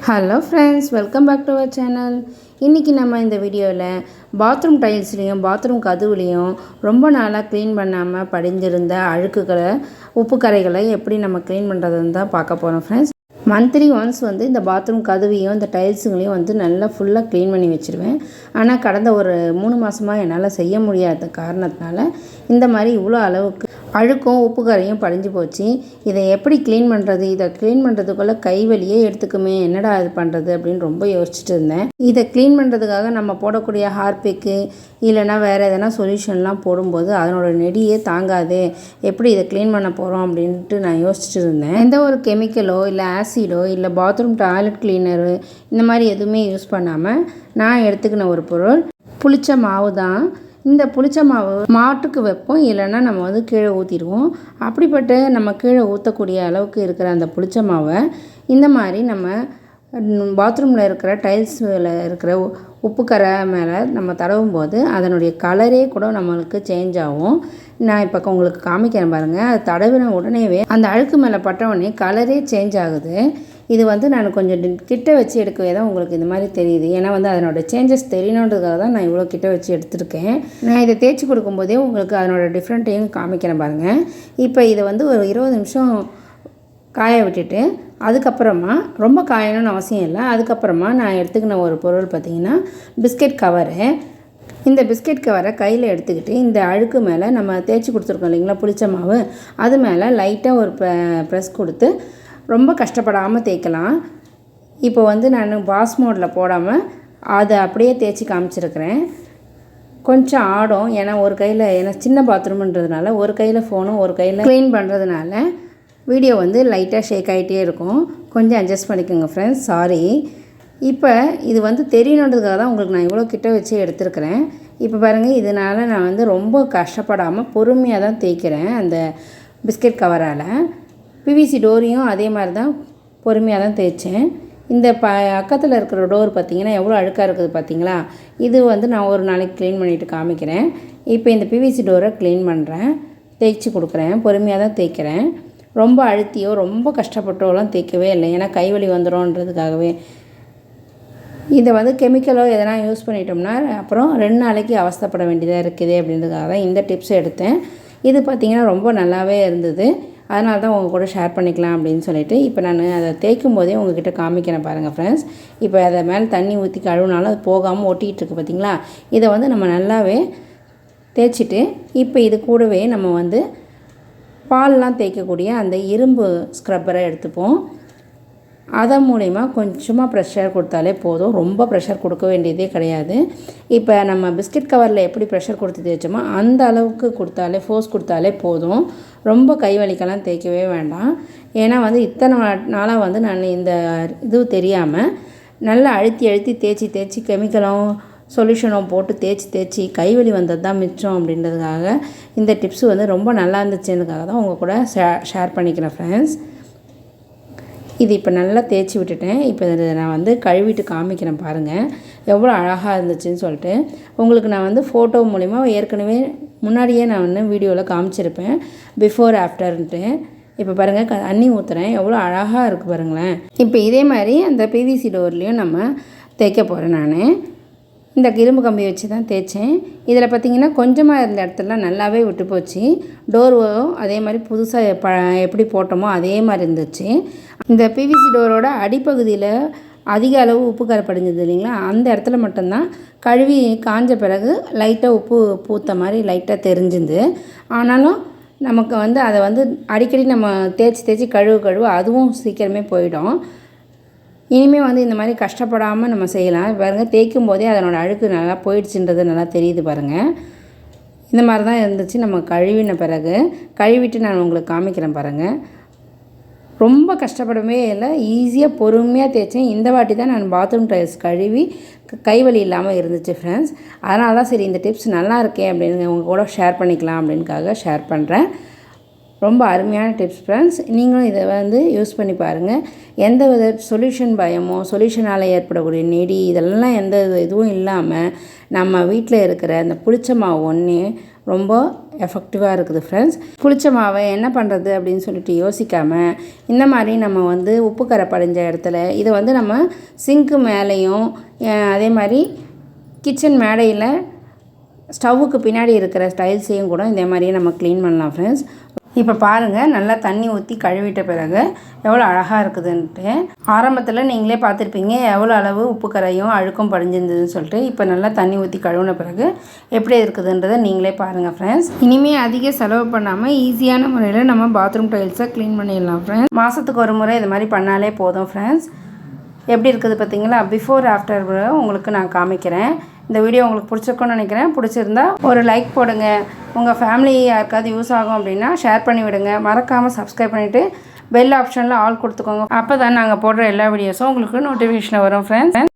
Hello friends, welcome back to our channel. இன்றைக்கி நம்ம இந்த வீடியோவில் பாத்ரூம் டைல்ஸ்லேயும் பாத்ரூம் கதவுலேயும் ரொம்ப நாளாக க்ளீன் பண்ணாமல் படிஞ்சிருந்த அழுக்குகளை உப்பு கரைகளை எப்படி நம்ம க்ளீன் பண்ணுறதுன்னு தான் பார்க்க போகிறோம் ஃப்ரெண்ட்ஸ். மந்த்லி ஒன்ஸ் இந்த பாத்ரூம் கதவையும் இந்த டைல்ஸுங்களையும் நல்லா ஃபுல்லாக க்ளீன் பண்ணி வச்சுருவேன். ஆனால் கடந்த ஒரு 3 மாதமாக என்னால் செய்ய முடியாத காரணத்தினால இந்த மாதிரி இவ்வளோ அளவுக்கு அழுக்கும் உப்பு கரையும் படிஞ்சு போச்சு. இதை எப்படி க்ளீன் பண்ணுறது? இதை க்ளீன் பண்ணுறதுக்குள்ளே கை வலியே எடுத்துக்குமே, என்னடா இது பண்ணுறது அப்படின்னு ரொம்ப யோசிச்சுட்டு இருந்தேன். இதை க்ளீன் பண்ணுறதுக்காக நம்ம போடக்கூடிய ஹார்பிக்கு இல்லைனா வேறு எதனா சொல்யூஷன்லாம் போடும்போது அதனோட நெடியே தாங்காது. எப்படி இதை க்ளீன் பண்ண போகிறோம் அப்படின்ட்டு நான் யோசிச்சுட்டு இருந்தேன். எந்த ஒரு கெமிக்கலோ இல்லை ஆசிடோ இல்லை பாத்ரூம் டாய்லெட் கிளீனரு இந்த மாதிரி எதுவுமே யூஸ் பண்ணாமல் நான் எடுத்துக்கின ஒரு பொருள் புளிச்ச மாவு தான். இந்த புளிச்ச மாவு மாட்டுக்கு வைப்போம், இல்லைன்னா நம்ம கீழே ஊற்றிடுவோம். அப்படிப்பட்ட நம்ம கீழே ஊற்றக்கூடிய அளவுக்கு இருக்கிற அந்த புளிச்ச மாவை இந்த மாதிரி நம்ம பாத்ரூமில் இருக்கிற டைல்ஸில் இருக்கிற உப்பு கரை மேலே நம்ம தடவும் போது அதனுடைய கலரே கூட நம்மளுக்கு சேஞ்ச் ஆகும். நான் இப்போ உங்களுக்கு காமிக்கிறேன் பாருங்கள். அது தடவின உடனேவே அந்த அழுக்கு மேலே பட்ட உடனே கலரே சேஞ்ச் ஆகுது. இது நான் கொஞ்சம் கிட்ட வச்சு எடுக்கவே தான் உங்களுக்கு இந்த மாதிரி தெரியுது. ஏன்னா அதனோட சேஞ்சஸ் தெரியணுன்றதுக்காக தான் நான் இவ்வளோ கிட்ட வச்சு எடுத்துருக்கேன். நான் இதை தேய்ச்சி கொடுக்கும்போதே உங்களுக்கு அதனோட டிஃப்ரெண்ட்டையும் காமிக்கிறேன் பாருங்கள். இப்போ இதை ஒரு 20 நிமிஷம் காய விட்டுட்டு அதுக்கப்புறமா, ரொம்ப காயணும்னு அவசியம் இல்லை, அதுக்கப்புறமா நான் எடுத்துக்கின ஒரு பொருள் பார்த்திங்கன்னா பிஸ்கெட் கவரு. இந்த பிஸ்கெட் கவரை கையில் எடுத்துக்கிட்டு இந்த அழுக்கு மேலே நம்ம தேய்ச்சி கொடுத்துருக்கோம் இல்லைங்களா புளிச்ச மாவு, அது மேலே லைட்டாக ஒரு ப்ரெஸ் கொடுத்து ரொம்ப கஷ்டப்படாமல் தேய்க்கலாம். இப்போ நான் வாஷ் மோடில் போடாமல் அதை அப்படியே தேய்ச்சி காமிச்சிருக்கிறேன். கொஞ்சம் ஆடும், ஏன்னா ஒரு கையில், ஏன்னா சின்ன பாத்ரூம்ன்றதுனால ஒரு கையில் ஃபோனும் ஒரு கையில் க்ளீன் பண்ணுறதுனால வீடியோ லைட்டாக ஷேக் ஆகிட்டே இருக்கும். கொஞ்சம் அட்ஜஸ்ட் பண்ணிக்கோங்க ஃப்ரெண்ட்ஸ், சாரி. இப்போ இது தெரியணுன்றதுக்காக தான் உங்களுக்கு நான் இவ்வளோ கிட்ட வச்சு எடுத்துருக்கிறேன். இப்போ பாருங்கள், இதனால் நான் ரொம்ப கஷ்டப்படாமல் பொறுமையாக தான் தேய்க்கிறேன். அந்த பிஸ்கெட் கவரால் பிவிசி டோரையும் அதே மாதிரி தான் பொறுமையாக தான் தேய்ச்சேன். இந்த பக்கத்தில் இருக்கிற டோர் பார்த்திங்கன்னா எவ்வளோ அழுக்காக இருக்குது பார்த்திங்களா? இது நான் ஒரு நாளைக்கு க்ளீன் பண்ணிவிட்டு காமிக்கிறேன். இப்போ இந்த பிவிசி டோரை க்ளீன் பண்ணுறேன், தேய்ச்சி கொடுக்குறேன், பொறுமையாக தான் தேய்க்கிறேன். ரொம்ப அழுத்தியோ ரொம்ப கஷ்டப்பட்டோலாம் தேய்க்கவே இல்லை, ஏன்னா கைவலி வந்துடும்ன்றதுக்காகவே. இதை கெமிக்கலோ எதனா யூஸ் பண்ணிட்டோம்னா அப்புறம் 2 நாளைக்கு அவஸ்தைப்பட வேண்டியதாக இருக்குது அப்படின்றதுக்காக தான் இந்த டிப்ஸ் எடுத்தேன். இது பார்த்திங்கன்னா ரொம்ப நல்லாவே இருந்தது, அதனால தான் உங்கள் கூட ஷேர் பண்ணிக்கலாம் அப்படின்னு சொல்லிட்டு இப்போ நான் அதை தேய்க்கும் போதே உங்ககிட்ட காமிக்கிறேன் பாருங்கள் ஃப்ரெண்ட்ஸ். இப்போ அதை மேலே தண்ணி ஊற்றி கழுவினாலும் அது போகாமல் ஒட்டிகிட்டு இருக்குது பார்த்திங்களா? இதை நம்ம நல்லாவே தேய்ச்சிட்டு இப்போ இது கூடவே நம்ம பால்லாம் தேய்க்கக்கூடிய அந்த இரும்பு ஸ்க்ரப்பரை எடுத்துப்போம். அதன் மூலிமா கொஞ்சமாக ப்ரெஷர் கொடுத்தாலே போதும், ரொம்ப ப்ரெஷர் கொடுக்க வேண்டியதே கிடையாது. இப்போ நம்ம பிஸ்கெட் கவரில் எப்படி ப்ரெஷர் கொடுத்து தேய்ச்சோமோ அந்த அளவுக்கு கொடுத்தாலே, ஃபோர்ஸ் கொடுத்தாலே போதும். ரொம்ப கை வலிக்கெல்லாம் தேய்க்கவே வேண்டாம். ஏன்னா இத்தனை நாளாக நான் இந்த இது தெரியாமல் நல்லா அழுத்தி தேய்ச்சி கெமிக்கலும் சொல்யூஷனும் போட்டு தேய்ச்சி கைவலி வந்தது தான் மிச்சம் அப்படின்றதுக்காக இந்த டிப்ஸு ரொம்ப நல்லா இருந்துச்சுன்றதுக்காக தான் உங்கள் கூட ஷேர் பண்ணிக்கிறேன் ஃப்ரெண்ட்ஸ். இது இப்போ நல்லா தேய்ச்சி விட்டுட்டேன். இப்போ நான் கழுவிட்டு காமிக்கிறேன் பாருங்கள் எவ்வளோ அழகாக இருந்துச்சுன்னு சொல்லிட்டு. உங்களுக்கு நான் ஃபோட்டோ மூலிமா ஏற்கனவே முன்னாடியே நான் வீடியோவில் காமிச்சிருப்பேன், பிஃபோர் ஆஃப்டர்ன்ட்டு. இப்போ பாருங்கள் தண்ணி ஊற்றுறேன், எவ்வளோ அழகாக இருக்குது பாருங்களேன். இப்போ இதே மாதிரி அந்த பிவிசி டோர்லேயும் நம்ம தேய்க்க போகிறேன். நான் இந்த இரும்பு கம்பி வச்சு தான் தேய்ச்சேன். இதில் பார்த்திங்கன்னா கொஞ்சமாக இருந்த இடத்துலலாம் நல்லாவே விட்டு போச்சு. டோரும் அதே மாதிரி புதுசாக எப்படி போட்டோமோ அதே மாதிரி இருந்துச்சு. இந்த பிவிசி டோரோட அடிப்பகுதியில் அதிக அளவு உப்பு கரை படிஞ்சது இல்லைங்களா, அந்த இடத்துல மட்டும்தான் கழுவி காஞ்ச பிறகு லைட்டாக உப்பு பூத்த மாதிரி லைட்டாக தெரிஞ்சுது. ஆனாலும் நமக்கு அதை அடிக்கடி நம்ம தேய்ச்சி கழுவு அதுவும் சீக்கிரமே போயிடும். இனிமேல் இந்த மாதிரி கஷ்டப்படாமல் நம்ம செய்யலாம். பாருங்கள், தேய்க்கும் போதே அதனோட அழுக்கு நல்லா போயிடுச்சுன்றது நல்லா தெரியுது பாருங்கள். இந்த மாதிரி தான் இருந்துச்சு நம்ம கழுவின பிறகு. கழுவிட்டு நான் உங்களுக்கு காமிக்கிறேன் பாருங்கள். ரொம்ப கஷ்டப்படவே இல்லை, ஈஸியாக பொறுமையாக தேய்ச்சேன். இந்த வாட்டி தான் நான் பாத்ரூம் டைல்ஸ் கழுவி கைவலி இல்லாமல் இருந்துச்சு ஃப்ரெண்ட்ஸ். அதனால தான் சரி இந்த டிப்ஸ் நல்லா இருக்கே அப்படின்னு உங்கள் கூட ஷேர் பண்ணிக்கலாம் அப்படின்னுக்காக ஷேர் பண்ணுறேன். ரொம்ப அருமையான டிப்ஸ் ஃப்ரெண்ட்ஸ். நீங்களும் இதை யூஸ் பண்ணி பாருங்கள். எந்த வித சொல்யூஷன் பயமோ, சொல்யூஷனால் ஏற்படக்கூடிய நெடி இதெல்லாம் எந்த இதுவும் இல்லாமல் நம்ம வீட்டில் இருக்கிற அந்த புளிச்ச மாவு ஒன்றே ரொம்ப எஃபெக்டிவாக இருக்குது ஃப்ரெண்ட்ஸ். புளிச்ச மாவை என்ன பண்ணுறது அப்படின்னு சொல்லிட்டு யோசிக்காமல் இந்த மாதிரி நம்ம வந்து உப்பு கரை படிஞ்ச இடத்துல இதை வந்து நம்ம சிங்க்கு மேலேயும் அதே மாதிரி கிச்சன் மேடையில் ஸ்டவ்வுக்கு பின்னாடி இருக்கிற டைல்ஸையும் கூட இதே மாதிரியே நம்ம க்ளீன் பண்ணலாம் ஃப்ரெண்ட்ஸ். இப்போ பாருங்கள், நல்லா தண்ணி ஊற்றி கழுவிட்ட பிறகு எவ்வளோ அழகாக இருக்குதுன்ட்டு. ஆரம்பத்தில் நீங்களே பார்த்துருப்பீங்க எவ்வளோ அளவு உப்பு கரையும் அழுக்கும் படிஞ்சிருந்ததுன்னு சொல்லிட்டு. இப்போ நல்லா தண்ணி ஊற்றி கழுவின பிறகு எப்படி இருக்குதுன்றதை நீங்களே பாருங்கள் ஃப்ரெண்ட்ஸ். இனிமேல் அதிக செலவு பண்ணாமல் ஈஸியான முறையில் நம்ம பாத்ரூம் டைல்ஸை க்ளீன் பண்ணிடலாம் ஃப்ரெண்ட்ஸ். மாதத்துக்கு ஒரு முறை இது மாதிரி பண்ணாலே போதும் ஃப்ரெண்ட்ஸ். எப்படி இருக்குது பார்த்தீங்களா? பிஃபோர் ஆஃப்டர் உங்களுக்கு நான் காமிக்கிறேன். இந்த வீடியோ உங்களுக்கு பிடிச்சிருக்குன்னு நினைக்கிறேன். பிடிச்சிருந்தா ஒரு லைக் போடுங்க. உங்கள் ஃபேமிலி யாருக்காவது யூஸ் ஆகும் அப்படின்னா ஷேர் பண்ணி விடுங்க. மறக்காமல் சப்ஸ்கிரைப் பண்ணிவிட்டு பெல் ஆப்ஷனில் ஆல் கொடுத்துக்கோங்க. அப்போ தான் நாங்கள் போடுற எல்லா வீடியோஸும் உங்களுக்கு நோட்டிஃபிகேஷன் வரும் ஃப்ரெண்ட்ஸ்.